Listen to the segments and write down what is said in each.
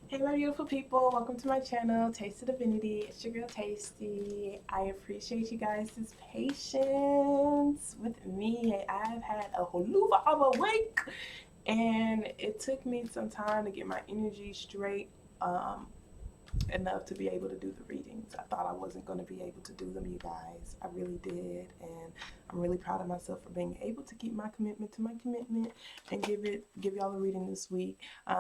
Hey my beautiful people, welcome to my channel, Taste of Divinity. It's your girl Tasty. I appreciate you guys' patience with me. I've had a holuva of a week and it took me some time to get my energy straight. Enough to be able to do the readings. I thought I wasn't going to be able to do them, you guys. I really did, and I'm really proud of myself for being able to keep my commitment to my commitment and give y'all a reading this week.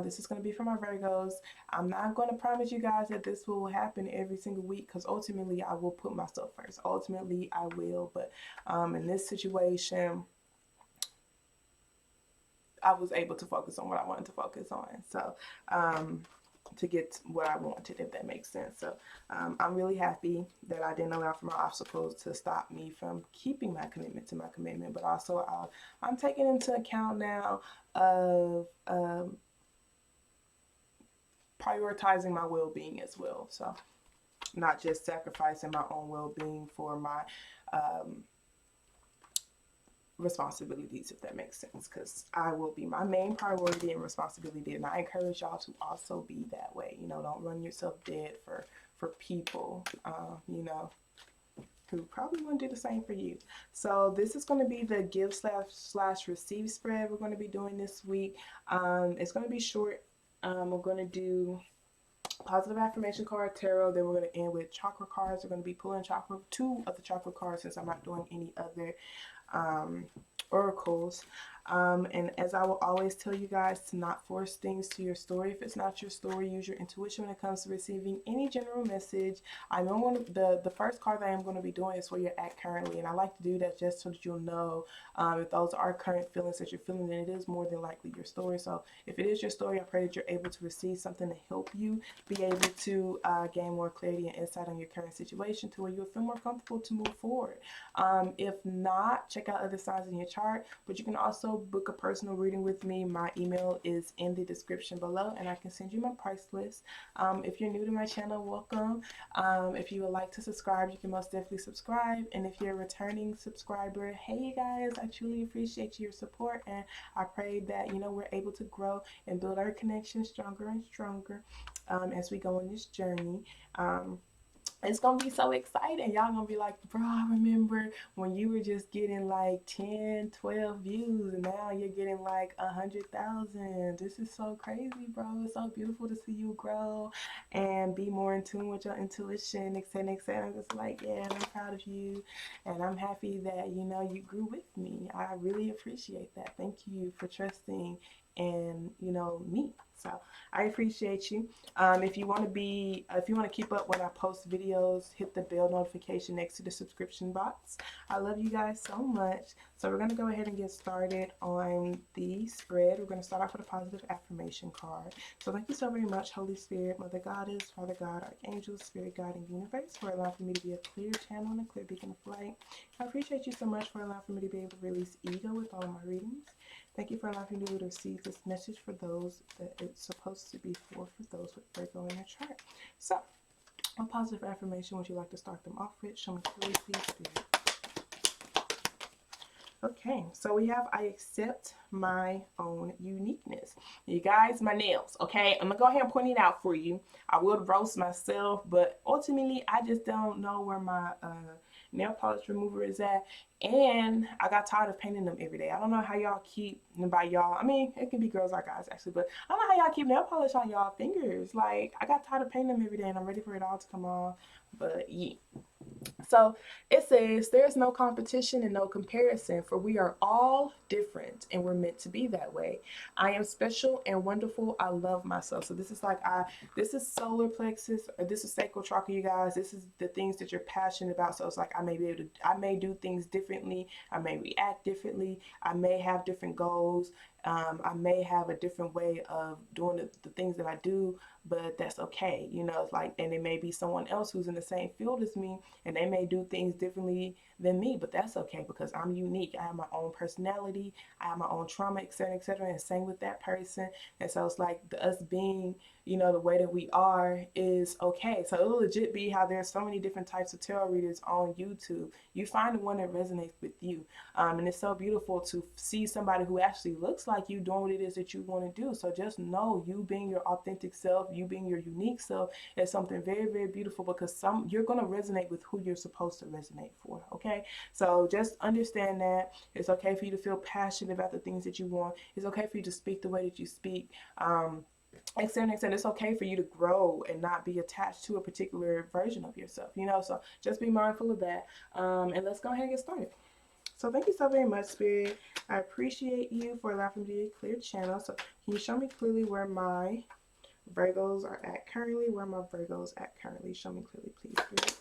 This is going to be for my Virgos. I'm not going to promise you guys that this will happen every single week because ultimately I will put myself first. Ultimately I will, but in this situation, I was able to focus on what I wanted to focus on. So, to get what I wanted, if that makes sense. So, I'm really happy that I didn't allow for my obstacles to stop me from keeping my commitment to my commitment. But also, I'm taking into account now of prioritizing my well-being as well. So, not just sacrificing my own well-being for my responsibilities, if that makes sense, because I will be my main priority and responsibility, and I encourage y'all to also be that way. Don't run yourself dead for people, who probably want to do the same for you. So this is going to be the give slash receive spread we're going to be doing this week. It's going to be short. We're going to do positive affirmation card, tarot. Then we're going to end with chakra cards. We're going to be pulling two of the chakra cards since I'm not doing any other um, oracles. And as I will always tell you guys, to not force things to your story. If it's not your story, use your intuition when it comes to receiving any general message. I know the first card that I'm going to be doing is where you're at currently, and I like to do that just so that you'll know if those are current feelings that you're feeling, then it is more than likely your story. So if it is your story, I pray that you're able to receive something to help you be able to gain more clarity and insight on your current situation to where you'll feel more comfortable to move forward. If not, check out other signs in your chart, but you can also book a personal reading with me. My email is in the description below, and I can send you my price list. If you're new to my channel, welcome. If you would like to subscribe, you can most definitely subscribe. And if you're a returning subscriber, hey you guys, I truly appreciate your support, and I pray that we're able to grow and build our connection stronger and stronger as we go on this journey. It's gonna be so exciting. Y'all gonna be like, bro, I remember when you were just getting like 10, 12 views, and now you're getting like 100,000. This is so crazy, bro. It's so beautiful to see you grow and be more in tune with your intuition, etc., etc. I'm just like, yeah, I'm proud of you, and I'm happy that you grew with me. I really appreciate that. Thank you for trusting in me. So I appreciate you. If you want to keep up when I post videos, hit the bell notification next to the subscription box. I love you guys so much. So we're going to go ahead and get started on the spread. We're going to start off with a positive affirmation card. So thank you so very much, Holy Spirit, Mother Goddess, Father God, Archangel, Spirit Guide, and Universe, for allowing for me to be a clear channel and a clear beacon of light. I appreciate you so much for allowing for me to be able to release ego with all of my readings. Thank you for allowing me to receive this message for those that it's supposed to be for those with Virgo in their chart. So, what positive affirmation would you like to start them off with? Show me clearly, please, Spirit. Okay, so we have I accept my own uniqueness. You guys, my nails, okay? I'm gonna go ahead and point it out for you. I would roast myself, but ultimately, I just don't know where my nail polish remover is at. And I got tired of painting them every day. I don't know how y'all keep, and by y'all, I mean, it can be girls or guys actually, but I don't know how y'all keep nail polish on y'all fingers. Like, I got tired of painting them every day and I'm ready for it all to come off. But yeah. So it says, there's no competition and no comparison, for we are all different and we're meant to be that way. I am special and wonderful. I love myself. So this is this is solar plexus, or this is sacral chakra, you guys. This is the things that you're passionate about. So it's like I may do things differently. I may react differently. I may have different goals. I may have a different way of doing the things that I do, but that's okay. It's like, and it may be someone else who's in the same field as me, and they may do things differently than me, but that's okay because I'm unique. I have my own personality. I have my own trauma, etc., etc., and same with that person. And so it's like us being, the way that we are is okay. So it'll legit be how there's so many different types of tarot readers on YouTube. You find the one that resonates with you. And it's so beautiful to see somebody who actually looks like you doing what it is that you want to do. So just know, you being your authentic self, you being your unique self, is something very, very beautiful, because you're going to resonate with who you're supposed to resonate for. Okay, so just understand that it's okay for you to feel passionate about the things that you want. It's okay for you to speak the way that you speak. Extend. It's okay for you to grow and not be attached to a particular version of yourself, you know. So just be mindful of that. And let's go ahead and get started. So thank you so very much, Spirit. I appreciate you for allowing me to be a clear channel. So can you show me clearly where my Virgos are at currently? Where my Virgos at currently? Show me clearly, please, Spirit.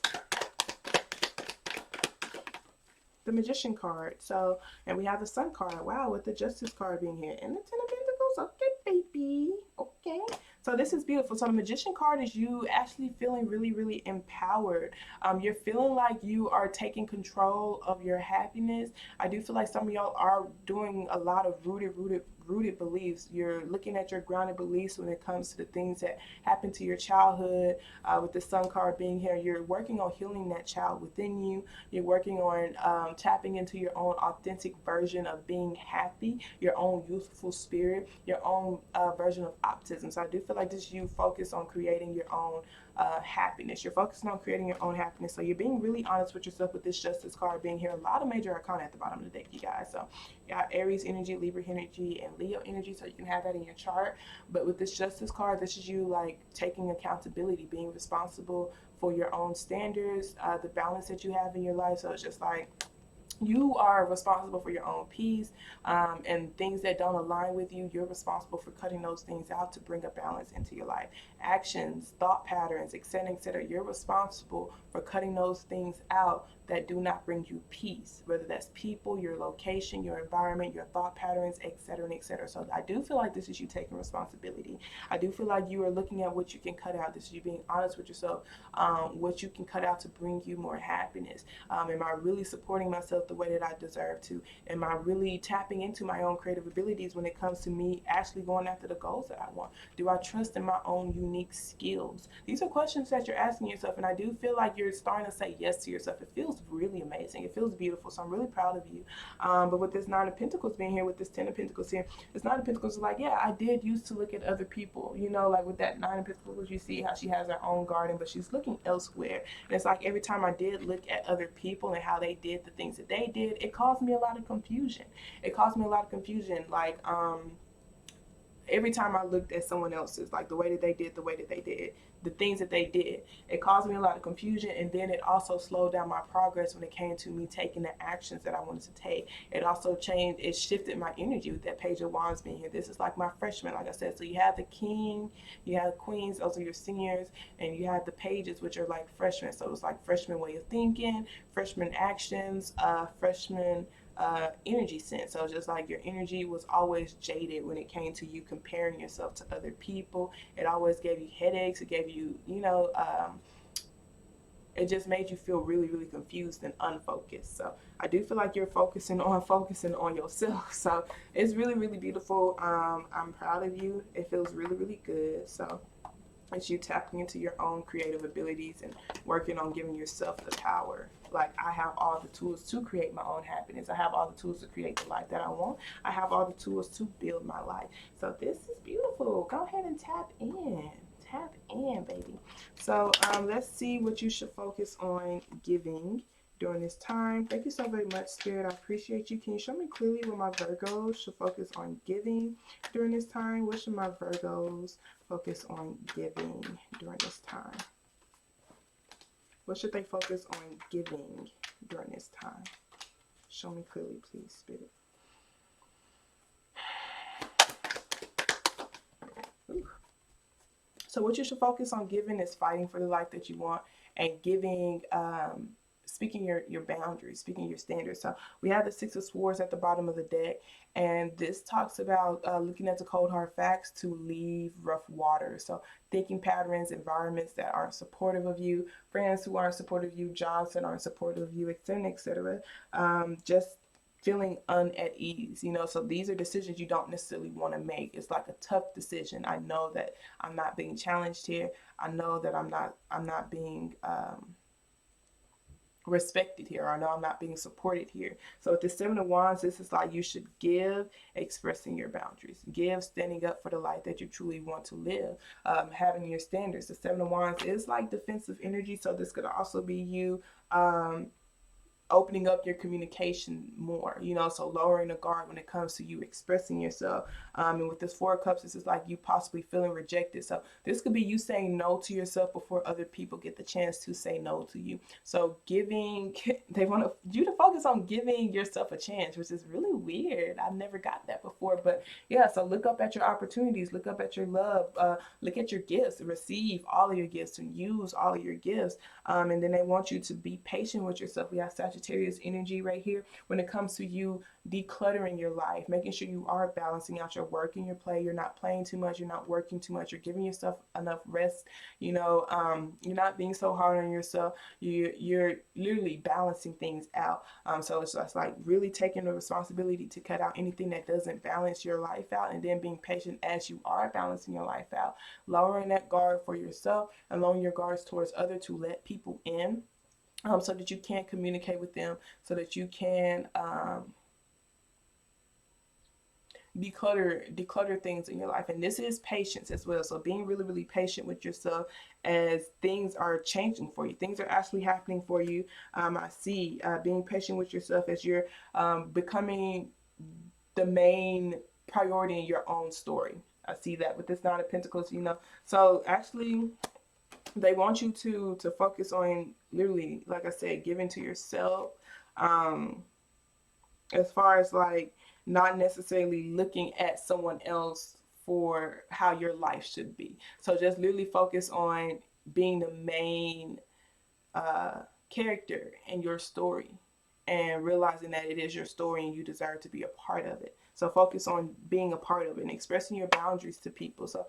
The Magician card. So, and we have the Sun card. Wow, with the Justice card being here. And the Ten of Pentacles. Okay, baby. Okay. So this is beautiful. So the Magician card is you actually feeling really, really empowered. You're feeling like you are taking control of your happiness. I do feel like some of y'all are doing a lot of rooted beliefs. You're looking at your grounded beliefs when it comes to the things that happened to your childhood. With the Sun card being here, you're working on healing that child within you. You're working on tapping into your own authentic version of being happy, your own youthful spirit, your own version of optimism. So I do feel like this, you focus on creating your own happiness. You're focusing on creating your own happiness. So you're being really honest with yourself with this Justice card being here. A lot of major arcana at the bottom of the deck, you guys. So you got Aries energy, Libra energy, and Leo energy. So you can have that in your chart. But with this Justice card, this is you like taking accountability, being responsible for your own standards, the balance that you have in your life. So it's just like, you are responsible for your own peace, and things that don't align with you, you're responsible for cutting those things out to bring a balance into your life. Actions, thought patterns, etc., etc. You're responsible for cutting those things out that do not bring you peace, whether that's people, your location, your environment, your thought patterns, etc., and etc. So I do feel like this is you taking responsibility. I do feel like you are looking at what you can cut out. This is you being honest with yourself, what you can cut out to bring you more happiness. Am I really supporting myself the way that I deserve to? Am I really tapping into my own creative abilities when it comes to me actually going after the goals that I want? Do I trust in my own unique skills? These are questions that you're asking yourself, and I do feel like you're starting to say yes to yourself. It feels really amazing. It feels beautiful. So I'm really proud of you. But with this Nine of Pentacles being here, with this Ten of Pentacles here, this Nine of Pentacles is like, yeah, I did used to look at other people, you know, like with that Nine of Pentacles, you see how she has her own garden, but she's looking elsewhere. And it's like every time I did look at other people and how they did the things that they did, it caused me a lot of confusion. It caused me a lot of confusion. Like, every time I looked at someone else's, like the way that they did, the things that they did, it caused me a lot of confusion. And then it also slowed down my progress when it came to me taking the actions that I wanted to take. It also changed, it shifted my energy with that Page of Wands being here. This is like my freshman, like I said. So you have the King, you have Queens, those are your seniors, and you have the Pages, which are like freshmen. So it's like freshman way of thinking, freshman actions, freshman energy sense. So just like your energy was always jaded when it came to you comparing yourself to other people. It always gave you headaches. It gave you, you know, it just made you feel really, really confused and unfocused. So I do feel like you're focusing on yourself. So it's really, really beautiful. I'm proud of you. It feels really, really good. So it's you tapping into your own creative abilities and working on giving yourself the power. Like, I have all the tools to create my own happiness. I have all the tools to create the life that I want. I have all the tools to build my life. So this is beautiful. Go ahead and tap in. Tap in, baby. So let's see what you should focus on giving during this time. Thank you so very much, Spirit. I appreciate you. Can you show me clearly what my Virgos should focus on giving during this time? What should my Virgos focus on giving during this time? What should they focus on giving during this time? Show me clearly, please, Spirit. Ooh. So what you should focus on giving is fighting for the life that you want, and giving, speaking your boundaries, speaking your standards. So we have the Six of Swords at the bottom of the deck, and this talks about looking at the cold hard facts to leave rough water. So thinking patterns, environments that aren't supportive of you, friends who aren't supportive of you, jobs that aren't supportive of you, etc., etc. Just feeling at ease, you know. So these are decisions you don't necessarily want to make. It's like a tough decision. I know that I'm not being challenged here. I know that I'm not being respected here, or I know I'm not being supported here. So with the Seven of Wands, this is like you should give, expressing your boundaries, give, standing up for the life that you truly want to live, having your standards. The Seven of Wands is like defensive energy, so this could also be you opening up your communication more, you know, so lowering the guard when it comes to you expressing yourself. And with this Four of Cups, this is like you possibly feeling rejected. So this could be you saying no to yourself before other people get the chance to say no to you. So giving, they want you to focus on giving yourself a chance, which is really weird. I've never got that before, but yeah. So look up at your opportunities, look up at your love, look at your gifts, receive all of your gifts and use all of your gifts. And then they want you to be patient with yourself. We have Sagittarius energy right here when it comes to you decluttering your life, making sure you are balancing out your work and your play. You're not playing too much, you're not working too much, you're giving yourself enough rest. You know, you're not being so hard on yourself. You're literally balancing things out. So it's just like really taking the responsibility to cut out anything that doesn't balance your life out, and then being patient as you are balancing your life out, lowering that guard for yourself and lowering your guards towards others to let people in, so that you can communicate with them, so that you can declutter things in your life. And this is patience as well. So being really, really patient with yourself as things are changing for you. Things are actually happening for you. I see being patient with yourself as you're becoming the main priority in your own story. I see that with this Nine of Pentacles, you know. So actually, they want you to focus on literally, like I said, giving to yourself. As far as like not necessarily looking at someone else for how your life should be. So just literally focus on being the main character in your story, and realizing that it is your story and you deserve to be a part of it. So focus on being a part of it and expressing your boundaries to people. So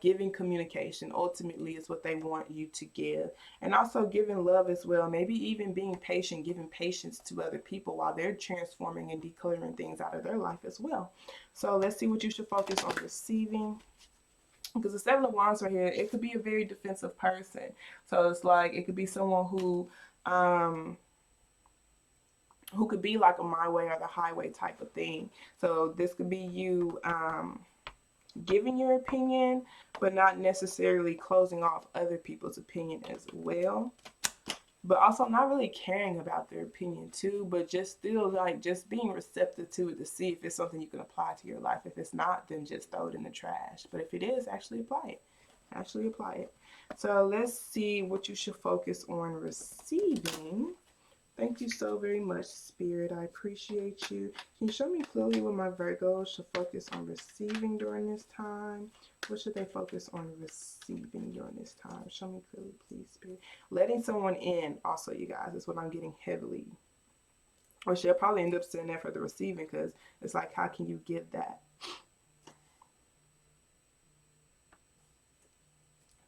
giving communication ultimately is what they want you to give. And also giving love as well. Maybe even being patient, giving patience to other people while they're transforming and decluttering things out of their life as well. So let's see what you should focus on receiving. Because the Seven of Wands right here, it could be a very defensive person. So it's like it could be someone who could be like a my way or the highway type of thing. So this could be you giving your opinion, but not necessarily closing off other people's opinion as well. But also not really caring about their opinion too, but just still like just being receptive to it to see if it's something you can apply to your life. If it's not, then just throw it in the trash. But if it is, actually apply it. Actually apply it. So let's see what you should focus on receiving. Thank you so very much, Spirit. I appreciate you. Can you show me clearly what my Virgos should focus on receiving during this time? What should they focus on receiving during this time? Show me clearly, please, Spirit. Letting someone in also, you guys, is what I'm getting heavily. Or she'll probably end up sitting there for the receiving, because it's like, how can you give that?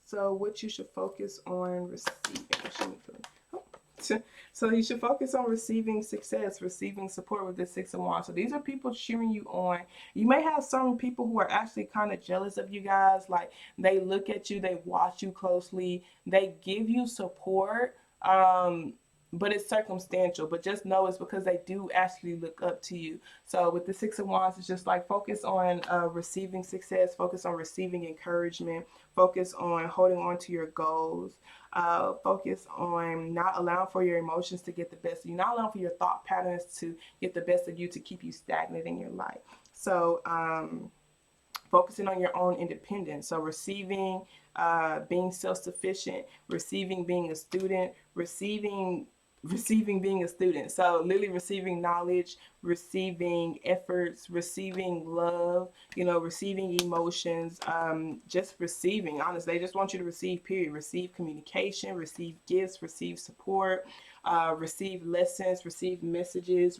So what you should focus on receiving. Show me clearly. So you should focus on receiving success, receiving support with the Six of Wands. So these are people cheering you on. You may have some people who are actually kind of jealous of you guys. Like they look at you, they watch you closely, they give you support. But it's circumstantial. But just know it's because they do actually look up to you. So with the Six of Wands, it's just like focus on receiving success, focus on receiving encouragement, focus on holding on to your goals, focus on not allowing for your emotions to get the best of you, not allowing for your thought patterns to get the best of you, to keep you stagnant in your life. So focusing on your own independence. So receiving, being self-sufficient, receiving, being a student, receiving being a student. So literally receiving knowledge, receiving efforts, receiving love, you know, receiving emotions, just receiving. Honestly, they just want you to receive, period. Receive communication, receive gifts, receive support, receive lessons, receive messages,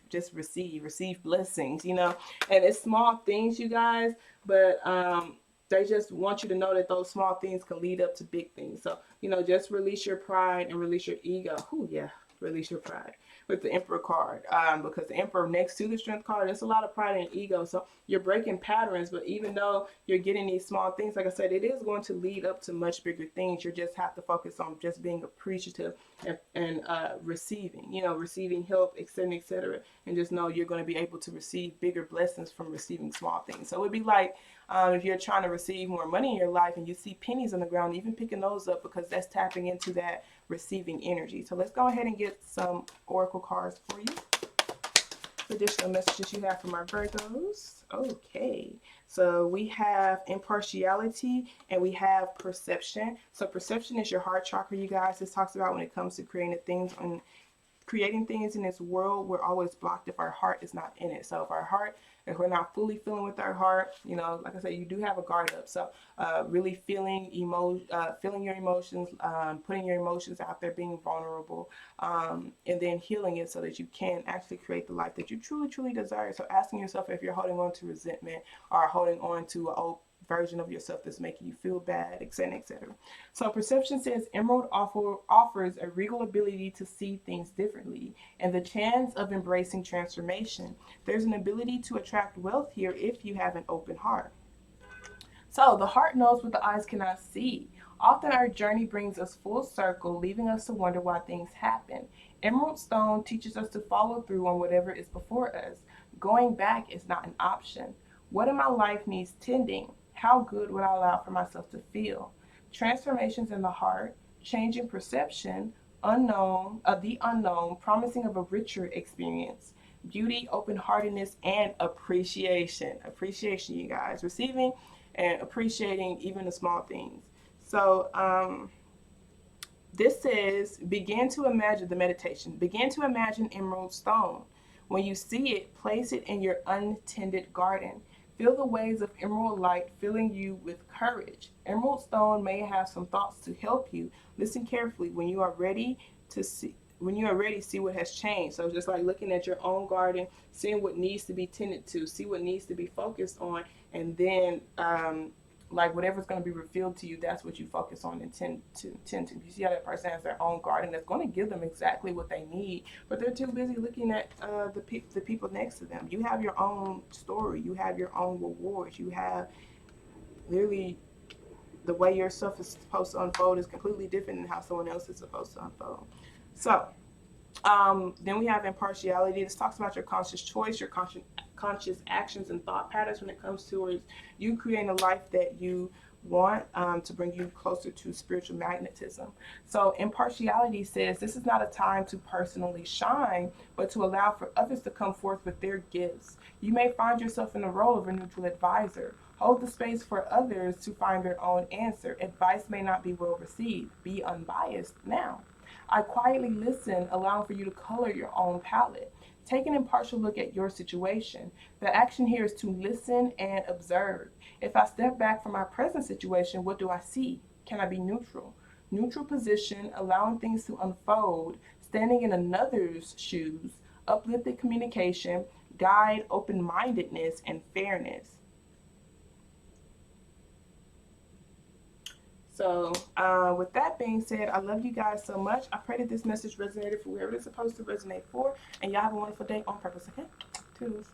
just receive blessings, you know. And it's small things, you guys, but they just want you to know that those small things can lead up to big things. So, you know, just release your pride and release your ego. Oh, yeah. Release your pride with the Emperor card, because the Emperor next to the Strength card, there's a lot of pride and ego. So you're breaking patterns, but even though you're getting these small things, like I said, it is going to lead up to much bigger things. You just have to focus on just being appreciative and receiving, receiving help, etc., and just know you're going to be able to receive bigger blessings from receiving small things. So it'd be like, if you're trying to receive more money in your life and you see pennies on the ground, even picking those up, because that's tapping into that receiving energy. So let's go ahead and get some oracle cards for you. Additional messages you have from our Virgos. Okay, so we have impartiality and we have perception. So perception is your heart chakra, you guys. This talks about when it comes to creating things in this world, we're always blocked if our heart is not in it. So if we're not fully feeling with our heart, like I said, you do have a guard up. So really feeling your emotions, putting your emotions out there, being vulnerable, and then healing it so that you can actually create the life that you truly, truly desire. So asking yourself if you're holding on to resentment or holding on to an old version of yourself that's making you feel bad, etc., etc. So perception says Emerald offers a regal ability to see things differently and the chance of embracing transformation. There's an ability to attract wealth here if you have an open heart. So the heart knows what the eyes cannot see. Often our journey brings us full circle, leaving us to wonder why things happen. Emerald stone teaches us to follow through on whatever is before us. Going back is not an option. What in my life needs tending? How good would I allow for myself to feel? Transformations in the heart, changing perception, the unknown, promising of a richer experience. Beauty, open-heartedness, and appreciation. Appreciation, you guys. Receiving and appreciating even the small things. So this says, begin to imagine the meditation. Begin to imagine emerald stone. When you see it, place it in your untended garden. Feel the waves of emerald light filling you with courage. Emerald stone may have some thoughts to help you. Listen carefully. When you are ready, see what has changed. So just like looking at your own garden, seeing what needs to be tended to, see what needs to be focused on, and then like whatever's going to be revealed to you, that's what you focus on and tend to. You see how that person has their own garden that's going to give them exactly what they need, but they're too busy looking at the people next to them. You have your own story. You have your own rewards. You have literally the way yourself is supposed to unfold is completely different than how someone else is supposed to unfold. So then we have impartiality. This talks about your conscious choice, your conscious actions and thought patterns when it comes to you creating a life that you want to bring you closer to spiritual magnetism. So impartiality says this is not a time to personally shine, but to allow for others to come forth with their gifts. You may find yourself in the role of a neutral advisor. Hold the space for others to find their own answer. Advice may not be well received. Be unbiased now. I quietly listen, allowing for you to color your own palette. Take an impartial look at your situation. The action here is to listen and observe. If I step back from my present situation, what do I see? Can I be neutral? Neutral position, allowing things to unfold, standing in another's shoes, uplifted communication, guide, open-mindedness, and fairness. So with that being said, I love you guys so much. I pray that this message resonated for whoever it's supposed to resonate for. And y'all have a wonderful day on purpose, okay? Toodles.